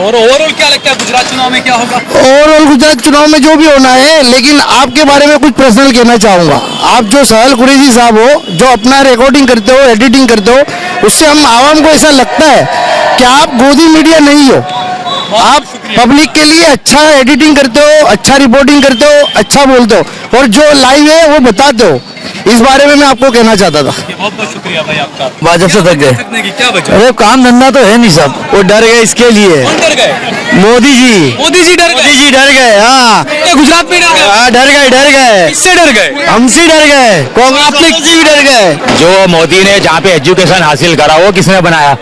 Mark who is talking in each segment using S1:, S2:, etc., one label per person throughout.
S1: और ओवरऑल क्या लगता है गुजरात चुनाव में क्या होगा?
S2: ओवरऑल गुजरात चुनाव में जो भी होना है, लेकिन आपके बारे में कुछ पर्सनल कहना चाहूंगा। आप जो सहल कुरैशी साहब हो, जो अपना रिकॉर्डिंग करते हो, एडिटिंग करते हो, उससे हम आवाम को ऐसा लगता है कि आप गोदी मीडिया नहीं हो। आप पब्लिक के लिए अच्छा एडिटिंग करते हो, अच्छा रिपोर्टिंग करते हो, अच्छा बोलते हो और जो लाइव है वो बताते हो। इस बारे में मैं आपको कहना चाहता था।
S1: बहुत बहुत शुक्रिया भाई आपका।
S2: भाजपा से थक गए।
S1: थकने की क्या वजह?
S2: अरे काम धंधा तो है नहीं साहब, वो डर गए इसके लिए।
S1: कौन डर गए?
S2: मोदी जी
S1: डर गए।
S2: मोदी जी डर गए। हाँ
S1: क्या गुजरात में डर गए?
S2: हाँ, डर गए।
S1: किससे डर गए?
S2: हमसे डर गए, कांग्रेस जी भी डर गए।
S3: जो मोदी ने जहाँ पे एजुकेशन हासिल करा वो किसने बनाया?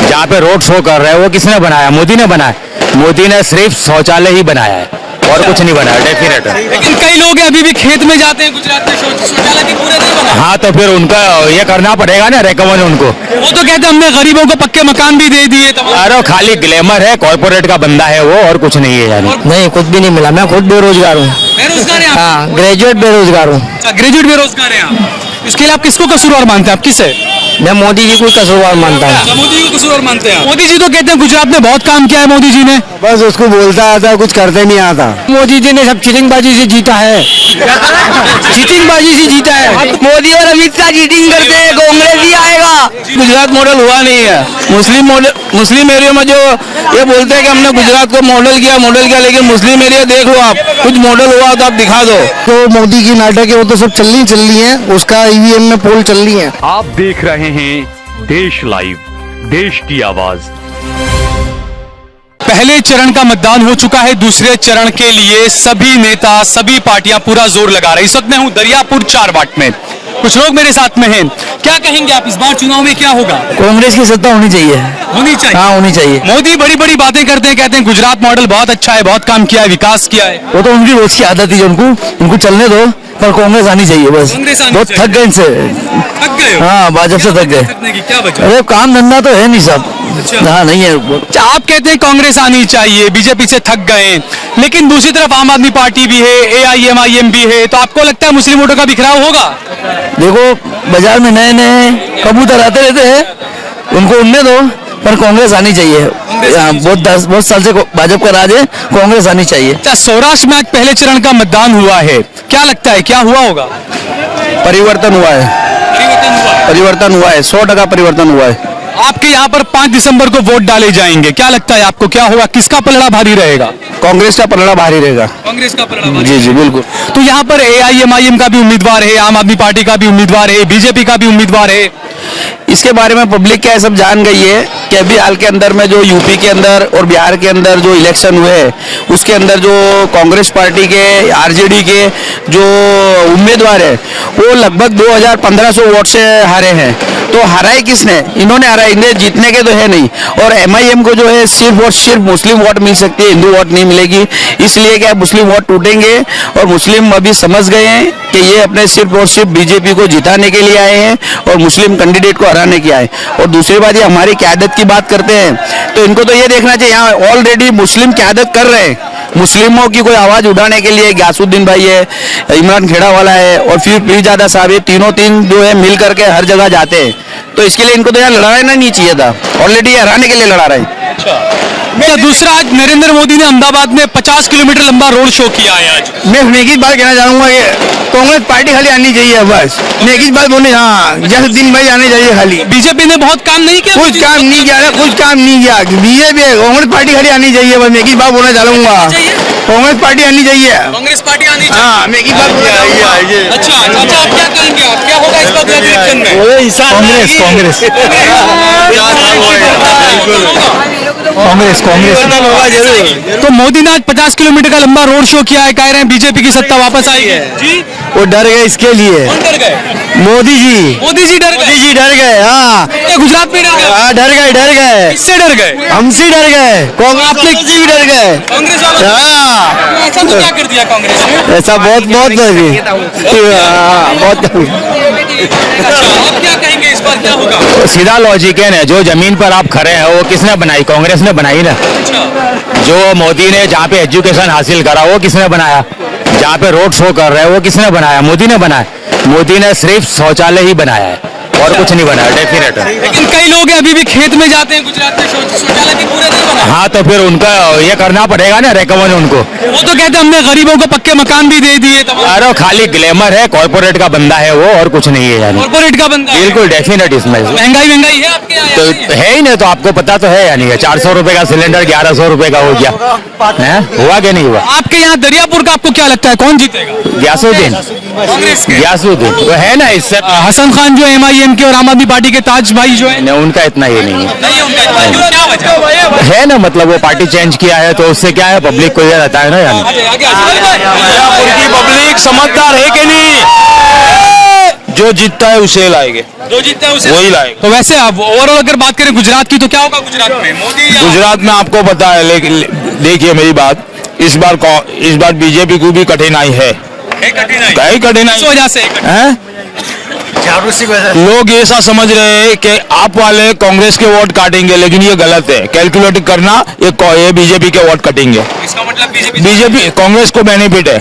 S3: जहाँ पे रोड शो कर रहे हैं वो किसने बनाया? मोदी ने बनाया। मोदी ने सिर्फ शौचालय ही बनाया है और कुछ नहीं बनाया। डेफिनेट।
S1: लेकिन कई लोग अभी भी खेत में जाते हैं गुजरात में, शौचालय भी पूरे नहीं बना।
S3: हाँ तो फिर उनका ये करना पड़ेगा ना, रिकमेंड उनको।
S1: वो तो कहते हैं हमने गरीबों को पक्के मकान भी दे दिए तमाम।
S3: अरे खाली ग्लैमर है, कॉर्पोरेट का बंदा है वो, और कुछ नहीं है यार।
S2: नहीं, कुछ भी नहीं मिला। मैं खुद बेरोजगार हूँ।
S1: बेरोजगार हैं आप?
S2: हाँ, ग्रेजुएट बेरोजगार हूँ।
S1: अच्छा, ग्रेजुएट बेरोजगार हैं आप। इसके लिए आप किसको कसूरवार मानते हैं? आप किसे?
S2: मैं मोदी जी को कसूरवार मानता हूँ।
S1: मोदी को कसूरवार मानते हैं? मोदी जी तो कहते हैं गुजरात में बहुत काम किया है मोदी जी ने।
S2: बस उसको बोलता आता, कुछ करते नहीं आता। मोदी जी ने सब चीटिंगबाजी से जीता है। चीटिंगबाजी से जीता है। मोदी और अमित शाह चीटिंग करते हैं, कांग्रेस ही आएगा। गुजरात मॉडल हुआ नहीं है। मुस्लिम एरिया में जो ये बोलते हैं कि हमने गुजरात को मॉडल किया, लेकिन मुस्लिम एरिया देख लो आप, कुछ मॉडल हुआ तो आप दिखा दो। तो मोदी की नाटक है वो तो सब चल रही है, उसका ईवीएम में पोल चल रही है।
S4: आप देख रहे हैं देश लाइव, देश की आवाज।
S1: पहले चरण का मतदान हो चुका है, दूसरे चरण के लिए सभी नेता, सभी पार्टियां पूरा जोर लगा रही। इस वक्त मैं हूं दरियापुर 4 बाट में, कुछ लोग मेरे साथ में हैं। क्या कहेंगे आप, इस बार चुनाव में क्या होगा?
S2: कांग्रेस की सत्ता होनी चाहिए।
S1: होनी चाहिए?
S2: हाँ, होनी चाहिए।
S1: मोदी बड़ी बड़ी बातें करते हैं, कहते हैं गुजरात मॉडल बहुत अच्छा है, बहुत काम किया है, विकास किया है।
S2: वो तो उनकी रोज की आदत है, उनको चलने दो, पर कांग्रेस आनी चाहिए बस। बहुत थक गए इनसे।
S1: थक गए हो?
S2: हाँ, भाजपा से थक गए।
S1: थकने की क्या वजह?
S2: अरे काम धंधा तो है नहीं साहब।
S1: अच्छा।
S2: हाँ, नहीं है।
S1: आप कहते हैं कांग्रेस आनी चाहिए, बीजेपी से थक गए, लेकिन दूसरी तरफ आम आदमी पार्टी भी है, AIMIM भी है, तो आपको लगता है मुस्लिम वोटों का बिखराव होगा?
S2: देखो, बाजार में नए नए कबूतर आते रहते हैं, उनको उड़ने दो, पर कांग्रेस आनी चाहिए। बहुत साल से भाजपा का राज है, कांग्रेस आनी चाहिए।
S1: अच्छा, सौराष्ट्र में आज पहले चरण का मतदान हुआ है, क्या लगता है क्या हुआ होगा?
S2: परिवर्तन हुआ है। परिवर्तन हुआ है, 100% परिवर्तन हुआ है।
S1: आपके यहाँ पर 5 दिसंबर को वोट डाले जाएंगे, क्या लगता है आपको क्या होगा, किसका पलड़ा भारी रहेगा?
S2: कांग्रेस का पलड़ा भारी रहेगा।
S1: कांग्रेस का पलड़ा?
S2: जी जी बिल्कुल।
S1: तो यहाँ पर AIMIM का भी उम्मीदवार है, आम आदमी पार्टी का भी उम्मीदवार है, बीजेपी का भी उम्मीदवार है।
S2: इसके बारे में पब्लिक क्या है, सब जान गई है कि अभी हाल के अंदर में जो यूपी के अंदर और बिहार के अंदर जो इलेक्शन हुए, उसके अंदर जो कांग्रेस पार्टी के, आरजेडी के जो उम्मीदवार है, वो लगभग 2500 वोट से हारे हैं। तो हराए किसने? इन्होंने हराए, इन्हें जीतने के तो है नहीं। और MIM को जो है सिर्फ और सिर्फ मुस्लिम वोट मिल सकती है, हिंदू वोट नहीं मिलेगी। इसलिए क्या मुस्लिम वोट टूटेंगे, और मुस्लिम अभी समझ गए हैं कि ये अपने सिर्फ और सिर्फ बीजेपी को जिताने के लिए आए हैं और मुस्लिम कैंडिडेट को हराने के आए। और दूसरी बात, ये हमारी क़यादत की बात करते हैं, तो इनको तो ये देखना चाहिए, यहाँ ऑलरेडी मुस्लिम क़यादत कर रहे हैं। मुस्लिमों की कोई आवाज़ उठाने के लिए गयासुद्दीन भाई है, इमरान खेड़ा वाला है, और फिर पीरजादा साहब, ये तीनों जो है मिल करके हर जगह जाते हैं। तो इसके लिए इनको तो यहाँ लड़ाना नहीं चाहिए था, ऑलरेडी हराने के लिए लड़ा रहे हैं।
S1: अच्छा, दूसरा, आज नरेंद्र मोदी ने अहमदाबाद में 50 किलोमीटर लंबा रोड शो किया है। आज
S2: मैं एक ही बात कहना चाहूँगा कि कांग्रेस पार्टी खाली आनी चाहिए बस। मैं एक ही बात बोले, हाँ, जसुद्दीन भाई आने चाहिए खाली।
S1: बीजेपी ने बहुत काम नहीं किया,
S2: कुछ काम नहीं किया, बीजेपी कांग्रेस पार्टी खाली आनी चाहिए बस। मैं एक ही बात बोलना चाहूँगा, कांग्रेस पार्टी आनी चाहिए।
S1: कांग्रेस पार्टी आनी चाहिए।
S2: हाँ, मैं एक ही बात बोलना चाहूँगा।
S1: अच्छा, आप क्या कहेंगे, आप क्या होगा इस बार इलेक्शन में?
S2: कांग्रेस
S1: तो मोदी ने आज 50 किलोमीटर का लंबा रोड शो किया है, कह रहे हैं बीजेपी की सत्ता वापस आई है जी।
S2: वो डर गए इसके लिए।
S1: कौन डर गए?
S2: मोदी जी
S1: डर गए?
S2: डर गए। हाँ,
S1: गुजरात में डर गए?
S2: हाँ, डर गए।
S1: किससे डर गए?
S2: हमसे डर गए, कांग्रेस जी भी डर गए।
S1: कांग्रेस वालों?
S2: हाँ,
S1: ऐसा तो क्या कर दिया कांग्रेस ने?
S2: ऐसा बहुत बहुत
S1: अच्छा, आप क्या कहेंगे इस बार क्या होगा?
S3: सीधा लॉजिक है ना, जो जमीन पर आप खड़े हैं वो किसने बनाई? कांग्रेस ने बनाई ना। जो मोदी ने जहाँ पे एजुकेशन हासिल करा वो किसने बनाया? जहाँ पे रोड शो कर रहे हैं वो किसने बनाया? मोदी ने बनाया। मोदी ने सिर्फ शौचालय ही बनाया है और कुछ नहीं बना है, डेफिनेट है।
S1: लेकिन कई लोग हैं अभी भी खेत में जाते हैं गुजरात में, शौचालय भी पूरे नहीं बना।
S3: हाँ तो फिर उनका ये करना पड़ेगा ना, रेकमेंड उनको।
S1: वो तो कहते हैं हमने गरीबों को पक्के मकान भी दे दिए,
S3: अरे खाली ग्लैमर है, कॉर्पोरेट का बंदा है वो, और कुछ नहीं है यानी।
S1: कॉर्पोरेट का बंदा है।
S3: बिल्कुल डेफिनेट इसमें।
S1: महंगाई महंगाई है आपके यहाँ?
S3: तो
S1: ऐसे ही है?
S3: है ही नहीं, तो आपको पता तो है यानी 400 रुपए का सिलेंडर 1100 रुपए का हो गया है, हुआ क्या नहीं हुआ?
S1: आपके यहाँ दरियापुर का आपको क्या लगता है कौन जीतेगा?
S3: ग्यासुद्दीन,
S1: कांग्रेस के
S3: ग्यासुद्दीन वो है ना इससे।
S1: हसन खान जो MIM के और आम आदमी पार्टी के ताज भाई जो है,
S3: नहीं, उनका इतना ये नहीं है।
S1: नहीं है उनका इतना। क्यों, क्या वजह?
S3: है ना, मतलब वो पार्टी चेंज किया है तो उससे क्या है, पब्लिक को ये रहता है ना यानी।
S1: आगे आगे आगे।
S2: उनकी पब्लिक समझदार है कि नहीं? जो जीतता है उसे लाएंगे,
S1: जो जीतता है उसे
S2: वही लाएंगे।
S1: तो वैसे अब ओवरऑल अगर बात करें गुजरात की तो क्या होगा गुजरात में, मोदी या
S2: गुजरात में आपको पता है, लेकिन देखिए मेरी बात, इस बार बीजेपी को भी कठिनाई है।
S1: कठिनाई
S2: कई कठिनाई
S1: इस वजह से
S2: हैं? लोग ऐसा समझ रहे हैं कि आप वाले कांग्रेस के वोट काटेंगे, लेकिन ये गलत है। कैलकुलेट करना, ये बीजेपी के वोट काटेंगे।
S1: इसका मतलब
S2: बीजेपी कांग्रेस को बेनिफिट है,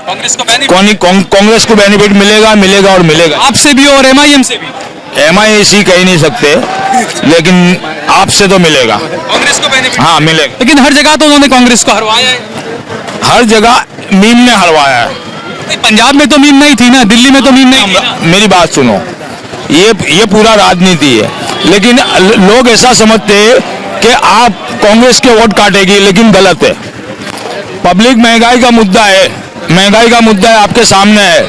S1: कांग्रेस को benefit
S2: कांग्रेस को बेनिफिट मिलेगा मिलेगा और मिलेगा।
S1: आपसे भी और MIM से भी,
S2: MIAC कह नहीं सकते, लेकिन आपसे तो मिलेगा।
S1: कांग्रेस को बेनिफिट।
S2: हाँ मिलेगा।
S1: लेकिन हर जगह तो उन्होंने कांग्रेस को हरवाया है।
S2: हर जगह मीम ने हरवाया है।
S1: नहीं, पंजाब में तो मीम नहीं थी ना, दिल्ली में तो मीम नहीं थी ना।
S2: मेरी बात सुनो, ये पूरा राजनीति है, लेकिन लोग ऐसा समझते हैं कि आप कांग्रेस के वोट काटेगी, लेकिन गलत है। पब्लिक महंगाई का मुद्दा है, आपके सामने है।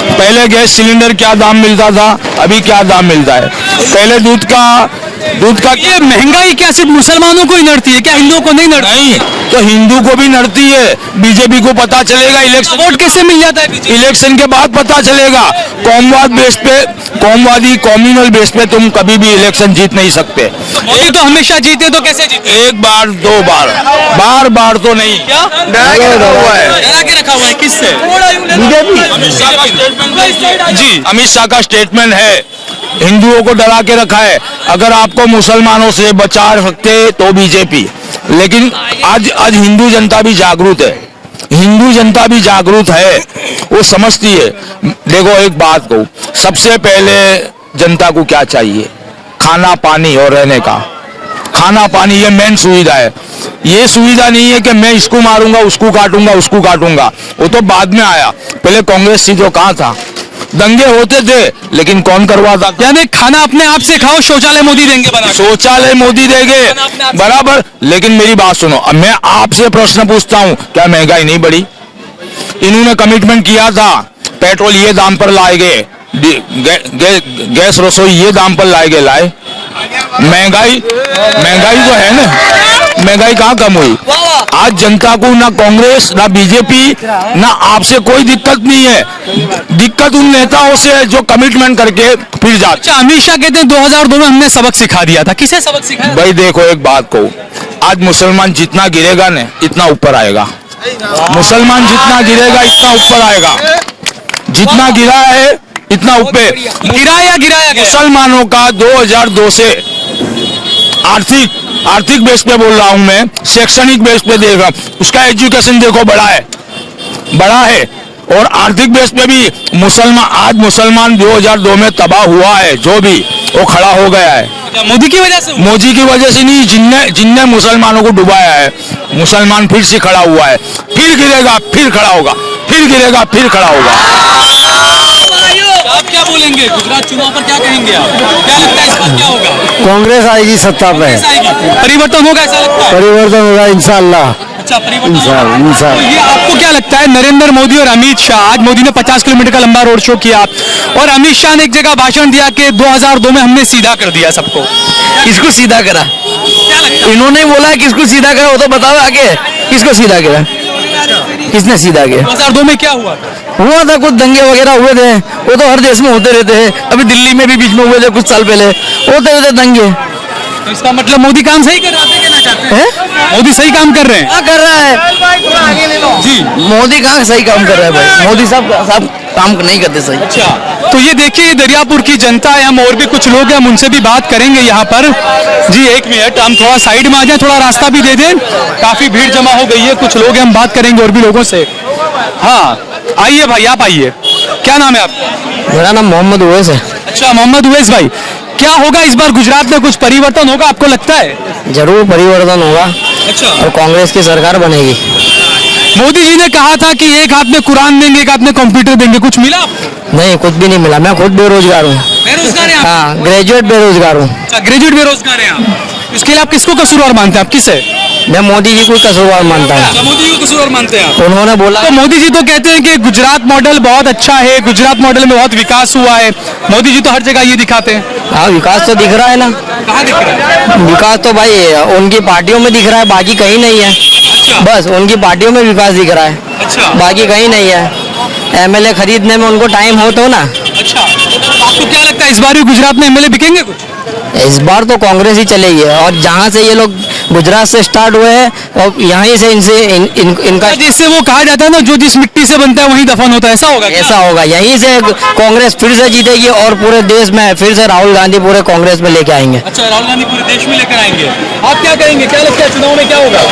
S2: पहले गैस सिलेंडर क्या दाम मिलता था, अभी क्या दाम मिलता है। पहले दूध का
S1: ये महंगाई क्या सिर्फ मुसलमानों को ही नड़ती है क्या, हिंदुओं को नहीं नड़ती?
S2: नहीं, तो हिंदू को भी नड़ती है। बीजेपी को पता चलेगा इलेक्शन,
S1: वोट कैसे मिल जाता है बीजेपी?
S2: इलेक्शन के बाद पता चलेगा। कौमवाद बेस पे, कम्युनल बेस पे तुम कभी भी इलेक्शन जीत नहीं सकते।
S1: मोदी तो हमेशा जीते, तो कैसे जीते?
S2: एक बार दो बार, बार तो नहीं।
S1: क्या
S2: डरा के रखा हुआ है।
S1: डरा के रखा हुआ है किससे?
S2: जी, अमित शाह का स्टेटमेंट है, हिंदुओं को डरा के रखा है। अगर आपको मुसलमानों से बचा सकते तो बीजेपी, लेकिन आज हिंदू जनता भी जागरूक है। हिंदू जनता भी जागरूक है, वो समझती है। देखो एक बात कहूँ, सबसे पहले जनता को क्या चाहिए? खाना पानी और रहने का। खाना पानी ये मेन सुविधा है। ये सुविधा नहीं है कि मैं इसको मारूंगा, उसको काटूंगा, वो तो बाद में आया। पहले कांग्रेस थी जो कहाँ था, दंगे होते थे, लेकिन कौन करवाता?
S1: यानी खाना अपने आप से खाओ, शौचालय मोदी देंगे बना के।
S2: शौचालय मोदी देंगे बराबर। लेकिन मेरी बात सुनो, अब मैं आपसे प्रश्न पूछता हूँ, क्या महंगाई नहीं बढ़ी? इन्होंने कमिटमेंट किया था, पेट्रोल ये दाम पर लाएंगे, गैस रसोई ये दाम पर लाए। महंगाई तो है ना, महंगाई कहाँ कम हुई? आज जनता को ना कांग्रेस ना बीजेपी ना आपसे कोई दिक्कत नहीं है। दिक्कत उन नेताओं से है जो कमिटमेंट करके फिर जाते।
S1: अच्छा, अमित शाह कहते हैं 2002 में हमने सबक सिखा दिया था। किसे सबक सिखाया?
S2: भाई देखो एक बात कहूँ, आज मुसलमान जितना गिरेगा ना, इतना ऊपर आएगा। मुसलमान जितना गिरेगा, इतना ऊपर आएगा। जितना गिरा है इतना ऊपर
S1: गिराया गया।
S2: मुसलमानों का 2002 से आर्थिक बेस पे बोल रहा हूं मैं, शैक्षणिक बेस पे देख रहा हूं, उसका एजुकेशन देखो बड़ा है। और आर्थिक बेस पे भी मुसलमान 2002 में तबाह हुआ है, जो भी वो खड़ा हो गया है।
S1: मोदी की वजह से?
S2: मोदी की वजह से नहीं, जिनने मुसलमानों को डुबाया है। मुसलमान फिर से खड़ा हुआ है, फिर गिरेगा फिर खड़ा होगा, फिर गिरेगा फिर खड़ा होगा।
S1: आप क्या बोलेंगे गुजरात चुनाव पर, क्या कहेंगे आप? क्या लगता है इस बार क्या होगा?
S5: कांग्रेस आएगी सत्ता पे।
S1: परिवर्तन होगा ऐसा लगता है?
S5: परिवर्तन होगा इंशाल्लाह।
S1: अच्छा, परिवर्तन
S5: इंशाल्लाह।
S1: तो ये आपको क्या लगता है, नरेंद्र मोदी और अमित शाह, आज मोदी ने 50 किलोमीटर का लंबा रोड शो किया और अमित शाह ने एक जगह भाषण दिया कि 2002 में हमने सीधा कर दिया सबको।
S5: किसको सीधा करा?
S1: क्या लगता है?
S5: इन्होंने बोला है किसको सीधा करा, वो तो बताओ आगे। किसको सीधा करा? किसने सीधा किया?
S1: 2002 में क्या हुआ?
S5: हुआ था कुछ दंगे वगैरह हुए थे, वो तो हर देश में होते रहते हैं। अभी दिल्ली में भी बीच में हुए थे कुछ साल पहले, होते रहते दंगे।
S1: तो इसका मतलब मोदी काम सही कर रहे हैं ना चाहते हैं? मोदी सही काम कर रहे हैं?
S5: क्या कर रहा है
S1: जी,
S5: मोदी? कहाँ सही काम कर रहा है भाई? मोदी सब काम नहीं करते सही।
S1: अच्छा, तो ये देखिए दरियापुर की जनता है, हम और भी कुछ लोग हैं, हम उनसे भी बात करेंगे यहाँ पर। जी एक मिनट, हम थोड़ा साइड में आ जाए, थोड़ा रास्ता भी दे दें, काफी भीड़ जमा हो गई है। कुछ लोग हैं, हम बात करेंगे और भी लोगों से। हाँ आइए भाई, आप आइए। क्या नाम है आपका?
S5: मेरा नाम मोहम्मद उवैस है।
S1: अच्छा, मोहम्मद उवैस भाई, क्या होगा इस बार गुजरात में, कुछ परिवर्तन होगा आपको लगता है?
S5: जरूर परिवर्तन होगा
S1: अच्छा,
S5: और कांग्रेस की सरकार बनेगी।
S1: मोदी जी ने कहा था कि एक हाथ में कुरान देंगे, एक हाथ में कंप्यूटर देंगे, कुछ मिला आपको?
S5: नहीं, कुछ भी नहीं मिला। मैं खुद बेरोजगार हूँ।
S1: बेरोजगार हैं आप?
S5: हाँ, ग्रेजुएट बेरोजगार हूँ।
S1: अच्छा, ग्रेजुएट बेरोजगार हैं आप। इसके लिए आप किसको कसूरवार मानते हैं? आप किसे?
S5: मैं मोदी जी को कसूरवार मानता हूँ।
S1: मोदी जी को कसूरवार मानते हैं आप?
S5: उन्होंने बोला
S1: तो मोदी जी तो कहते हैं कि गुजरात मॉडल बहुत अच्छा है, गुजरात मॉडल में बहुत विकास हुआ है। मोदी जी तो हर जगह ये दिखाते हैं।
S5: हाँ, विकास तो दिख रहा है ना।
S1: कहाँ दिख रहा है?
S5: विकास तो भाई उनकी पार्टियों में दिख रहा है, बाकी कहीं नहीं है। बस उनकी पार्टियों में विकास दिख रहा है,
S1: अच्छा,
S5: बाकी कहीं नहीं है। एमएलए खरीदने में उनको टाइम हो तो ना।
S1: अच्छा, आपको क्या लगता है इस बार भी गुजरात में एमएलए बिकेंगे कुछ?
S5: इस बार तो कांग्रेस ही चलेगी, और जहाँ से ये लोग गुजरात से स्टार्ट हुए हैं और यहीं से इनका
S1: जैसे वो कहा जाता है ना, जो जिस मिट्टी से बनता है वहीं दफन होता है, ऐसा होगा क्या?
S5: ऐसा होगा। यहीं से कांग्रेस फिर से जीतेगी और पूरे देश में फिर से राहुल गांधी पूरे कांग्रेस में लेके आएंगे।
S1: अच्छा, राहुल गांधी पूरे देश में लेकर आएंगे। आप क्या करेंगे, क्या लगता है चुनाव में क्या होगा?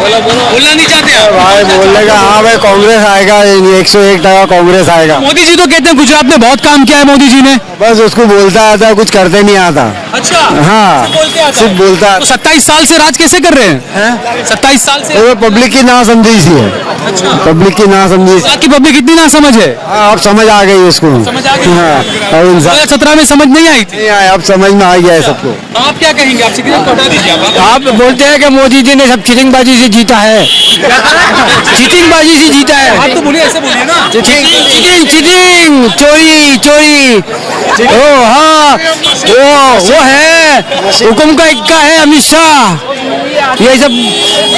S1: बोलना नहीं चाहते आप?
S2: भाई बोलने का, हाँ भाई कांग्रेस आएगा, 101% कांग्रेस आएगा।
S1: मोदी जी तो कहते हैं गुजरात में बहुत काम किया है मोदी जी ने।
S2: बस उसको बोलता आता है, कुछ करते नहीं आता।
S1: अच्छा,
S2: हाँ, सिर्फ बोलता
S1: तो 27 साल से राज कैसे कर रहे हैं? 27 साल से
S2: वो पब्लिक की ना समझी है।
S1: अच्छा,
S2: पब्लिक की ना समझी।
S1: आपकी पब्लिक इतनी ना समझ है?
S2: हाँ, अब समझ आ गई उसको।
S1: समझ आ गई?
S2: हाँ, और इंसान
S1: 2017 में समझ नहीं आई थी।
S2: नहीं आया, अब समझ में आ गया है सबको।
S1: तो आप क्या कहेंगे? आप सिगरेट को हटा दीजिए आप।
S5: आप बोलते हैं कि मोदी जी ने सब चीटिंगबाजी से जीता है। चीटिंगबाजी से जीता है।
S1: आप तो बोलिए, ऐसे बोलिए ना।
S5: चीटिंग चीटिंग, चोरी चोरी। ओ हाँ, वो है हुकुम का इक्का है अमित शाह। ये सब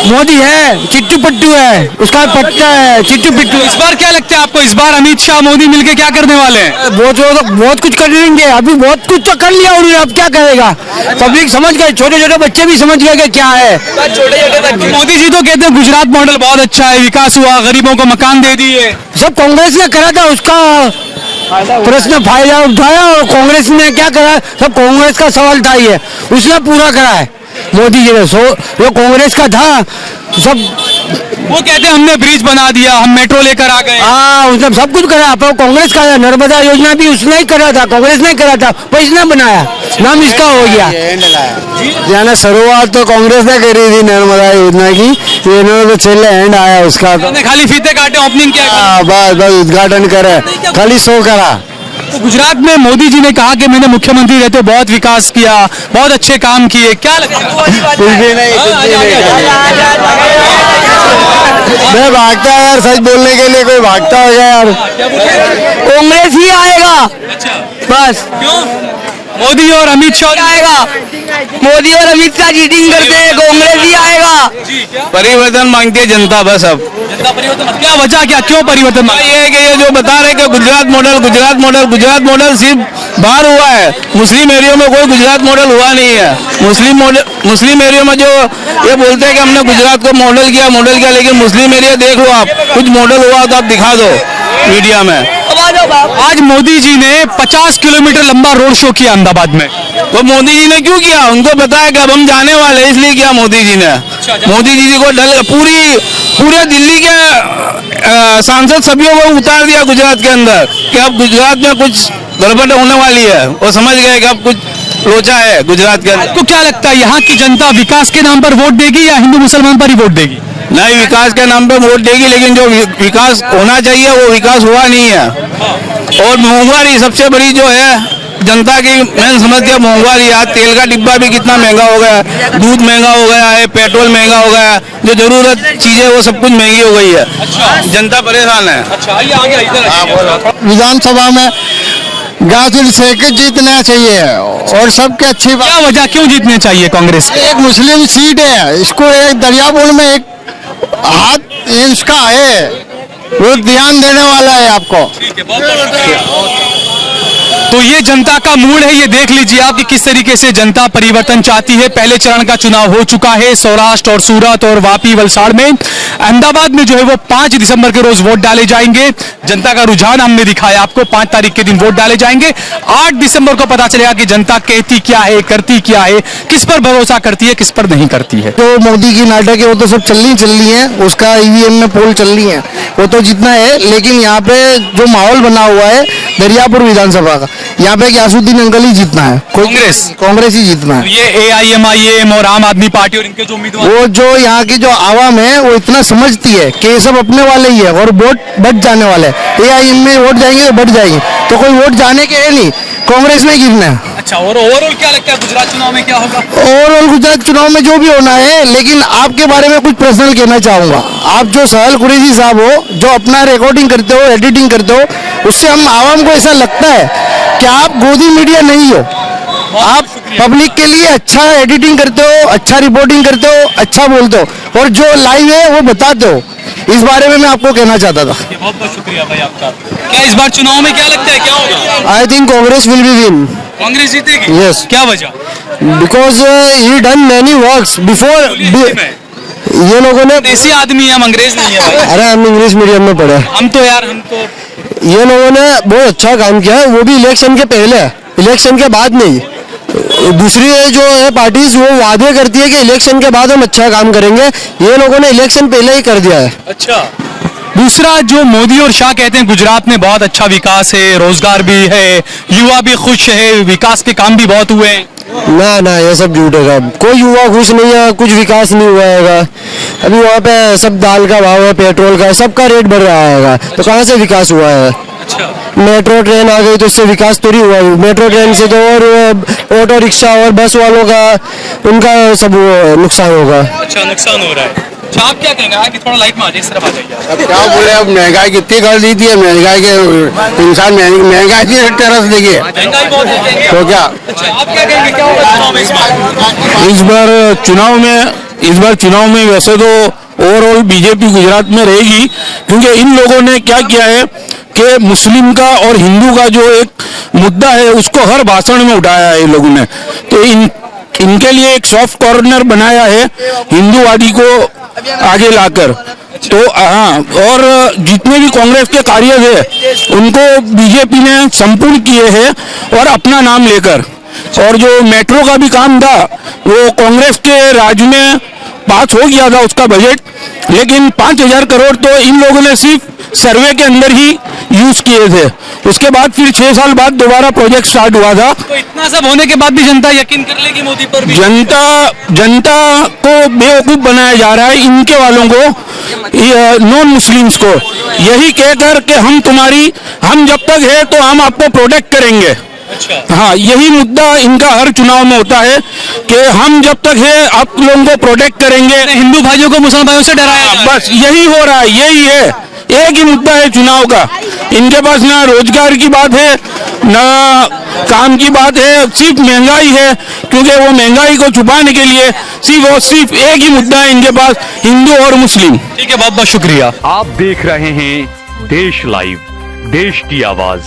S5: मोदी है, चिट्टू पट्टू है, उसका पट्टा है चिट्टू पिट्टू।
S1: इस बार क्या लगता है आपको, इस बार अमित शाह मोदी मिलके क्या करने वाले हैं?
S5: बहुत कुछ कर लेंगे। अभी बहुत कुछ तो कर लिया उन्होंने, अब क्या करेगा? पब्लिक समझ गए, छोटे छोटे बच्चे भी समझ गए कि क्या है।
S1: मोदी जी तो कहते हैं गुजरात मॉडल बहुत अच्छा है, विकास हुआ, गरीबों को मकान दे दिए।
S5: सब कांग्रेस ने करा था, उसका प्रश्न फायदा उठाया, और कांग्रेस ने क्या करा? सब कांग्रेस का सवाल था, ये उसने पूरा करा है मोदी जी ने। जो कांग्रेस का था सब,
S1: वो कहते हैं हमने ब्रिज बना दिया, हम मेट्रो लेकर आ गए।
S5: हाँ, उसने सब कुछ करा। पर कांग्रेस का नर्मदा योजना भी उसने ही करा था, कांग्रेस ने करा था, पर इसने बनाया, नाम इसका हो गया।
S2: यानी शुरुआत तो कांग्रेस ने करी थी नर्मदा योजना की, इन्होंने तो चले एंड आया उसका।
S1: हमने खाली फीते काटे, ओपनिंग किया।
S2: हाँ, बस उद्घाटन करे, खाली शो करा।
S1: तो गुजरात में मोदी जी ने कहा कि मैंने मुख्यमंत्री रहते बहुत विकास किया, बहुत अच्छे काम किए, क्या लगता है?
S2: कुछ भी नहीं, कुछ भी नहीं। मैं भागता है यार, सच बोलने के लिए कोई भागता हो गया यार।
S5: कांग्रेस ही आएगा बस।
S1: क्यों? मोदी और अमित शाह
S5: आएगा, मोदी और अमित शाह चीटिंग करते हैं, कांग्रेस ही आएगा।
S2: परिवर्तन मांगती है जनता, बस अब
S1: जनता परिवर्तन, क्या वजह, क्या क्यों परिवर्तन?
S2: ये है कि ये जो बता रहे कि गुजरात मॉडल सिर्फ बाहर हुआ है, मुस्लिम एरिया में कोई गुजरात मॉडल हुआ नहीं है। मुस्लिम एरिया में जो ये बोलते हैं कि हमने गुजरात को मॉडल किया, लेकिन मुस्लिम एरिया देख लो आप, कुछ मॉडल हुआ तो आप दिखा दो मीडिया में।
S1: आज मोदी जी ने 50 किलोमीटर लंबा रोड शो किया अहमदाबाद में।
S2: तो मोदी जी ने क्यों किया? उनको पता है कि अब हम जाने वाले हैं, इसलिए किया मोदी जी ने। मोदी जी को पूरे दिल्ली के सांसद सभ्यों को उतार दिया गुजरात के अंदर कि अब गुजरात में कुछ गड़बड़ होने वाली है। वो समझ गए कि अब कुछ लोचा है गुजरात के अंदर।
S1: आपको क्या लगता है यहाँ की जनता विकास के नाम पर वोट देगी या हिंदू मुसलमान पर ही वोट देगी?
S2: नहीं, विकास के नाम पे वोट देगी, लेकिन जो विकास होना चाहिए वो विकास हुआ नहीं है। और महंगाई सबसे बड़ी जो है जनता की, मैं समझती हूँ महंगाई। आज तेल का डिब्बा भी कितना महंगा हो गया है, दूध महंगा हो गया है, पेट्रोल महंगा हो गया है, जो जरूरत चीजें वो सब कुछ महंगी हो गई है। जनता परेशान है।
S1: अच्छा, ये आ गया इधर।
S2: विधानसभा में गाजुल शेख जीतना चाहिए और सबके अच्छी
S1: क्या वजह, क्यों जीतने चाहिए कांग्रेस?
S2: एक मुस्लिम सीट है, इसको एक दरियापुर में एक हाथ इसका है, वो ध्यान देने वाला है आपको।
S1: तो ये जनता का मूड है, ये देख लीजिए आप कि किस तरीके से जनता परिवर्तन चाहती है। पहले चरण का चुनाव हो चुका है सौराष्ट्र और सूरत और वापी वलसाड़ में। अहमदाबाद में जो है वो 5 दिसंबर के रोज वोट डाले जाएंगे। जनता का रुझान हमने दिखाया आपको, 5 तारीख के दिन वोट डाले जाएंगे। 8 दिसंबर को पता चलेगा कि जनता कहती क्या है, करती क्या है, किस पर भरोसा करती है, किस पर नहीं करती है।
S2: तो मोदी की नाटक है वो तो सब चल रही है, उसका ईवीएम में पोल चल रही है, वो तो जितना है। लेकिन यहाँ पे जो माहौल बना हुआ है
S5: दरियापुर विधानसभा का। यहाँ पे यासुद्दीन अंकल ही जीतना है, कांग्रेस ही जीतना है।
S1: ये AIMIM और आम आदमी पार्टी और इनके जो उम्मीदवार
S5: वो जो यहाँ की जो आवाम है वो इतना समझती है कि ये सब अपने वाले ही है और वोट बच जाने वाले हैं। AIM में वोट जाएंगे तो बच जाएंगे, तो कोई वोट जाने के है नहीं, कांग्रेस में गिरना है।
S1: अच्छा, और ओवरऑल क्या लगता है गुजरात चुनाव में क्या होगा?
S5: ओवरऑल गुजरात चुनाव में जो भी होना है, लेकिन आपके बारे में कुछ पर्सनल कहना चाहूंगा। आप जो सहल कुरैशी साहब हो, जो अपना रिकॉर्डिंग करते हो, एडिटिंग करते हो, उससे हम आवाम को ऐसा लगता है कि आप गोदी मीडिया नहीं हो। आप पब्लिक के लिए अच्छा एडिटिंग करते हो, अच्छा रिपोर्टिंग करते हो, अच्छा बोलते हो और जो लाइव है वो बताते हो। इस बारे में मैं आपको कहना चाहता था।
S1: बहुत बहुत शुक्रिया भाई आपका। क्या इस बार चुनाव में क्या लगता है क्या होगा?
S5: I think Congress will be win.
S1: Congress जीतेगी?
S5: Yes.
S1: क्या वजह?
S5: Because he done many works before. ये लोगों ने,
S1: देसी आदमी है, हम अंग्रेज नहीं है भाई।
S5: अरे हम इंग्लिश मीडियम में पढ़े,
S1: हम तो
S5: ये लोगों ने बहुत अच्छा काम किया है, वो भी इलेक्शन के पहले, इलेक्शन के बाद नहीं। दूसरी जो है पार्टीज वो वादे करती है कि इलेक्शन के बाद हम अच्छा काम करेंगे, ये लोगों ने इलेक्शन पहले ही कर दिया है।
S1: अच्छा, दूसरा जो मोदी और शाह कहते हैं गुजरात में बहुत अच्छा विकास है, रोजगार भी है, युवा भी खुश है, विकास के काम भी बहुत हुए हैं।
S5: ना ना, ये सब झूठ है। कोई युवा खुश नहीं है, कुछ विकास नहीं हुआ है। अभी वहाँ पे सब दाल का भाव है, पेट्रोल का, सबका रेट बढ़ रहा है, तो कहाँ से विकास हुआ है?
S1: अच्छा,
S5: मेट्रो ट्रेन आ गई तो इससे विकास थोड़ी हुआ है। मेट्रो ट्रेन से तो और ऑटो रिक्शा और बस वालों का, उनका सब नुकसान होगा।
S1: अच्छा, नुकसान हो रहा है। अच्छा, आप क्या कहेंगे? आगे थोड़ा लाइट में आ जाइए, इस तरफ आ जाइए।
S5: अब क्या बोले, अब महंगाई कितनी कर दी थी, महंगाई के इंसान महंगाई की तरस देखिए
S1: महंगाई बहुत है
S5: तो क्या।
S1: अच्छा, आप क्या कहेंगे क्या होगा चुनाव में इस बार?
S6: इस बार चुनाव में वैसे तो ओवरऑल बीजेपी गुजरात में रहेगी, क्योंकि इन लोगों ने क्या किया है कि मुस्लिम का और हिंदू का जो एक मुद्दा है उसको हर भाषण में उठाया है इन लोगों ने। तो इनके लिए एक सॉफ्ट कॉर्नर बनाया है हिंदूवादी को आगे लाकर। तो हाँ, और जितने भी कांग्रेस के कार्य थे उनको बीजेपी ने संपूर्ण किए हैं और अपना नाम लेकर। और जो मेट्रो का भी काम था वो कांग्रेस के राज में पास हो गया था उसका बजट, लेकिन 5,000 करोड़ तो इन लोगों ने सिर्फ सर्वे के अंदर ही यूज किए थे। उसके बाद फिर 6 साल बाद दोबारा प्रोजेक्ट स्टार्ट हुआ था।
S1: तो इतना सब होने के बाद भी जनता यकीन कर लेगी मोदी पर भी?
S6: जनता को बेवकूफ बनाया जा रहा है, इनके वालों को, नॉन मुस्लिम्स को, यही कहकर कि हम जब तक है तो हम आपको प्रोटेक्ट करेंगे।
S1: अच्छा,
S6: हाँ, यही मुद्दा इनका हर चुनाव में होता है कि हम जब तक है आप लोगों को प्रोटेक्ट करेंगे।
S1: हिंदू भाइयों को मुसलमान भाइयों से डराया जा रहा है।
S6: बस यही हो रहा है, यही है, एक ही मुद्दा है चुनाव का। इनके पास ना रोजगार की बात है ना काम की बात है, सिर्फ महंगाई है, क्योंकि वो महंगाई को छुपाने के लिए सिर्फ एक ही मुद्दा है इनके पास, हिंदू और मुस्लिम।
S1: ठीक है, बहुत बहुत शुक्रिया।
S4: आप देख रहे हैं देश लाइव, देश की आवाज।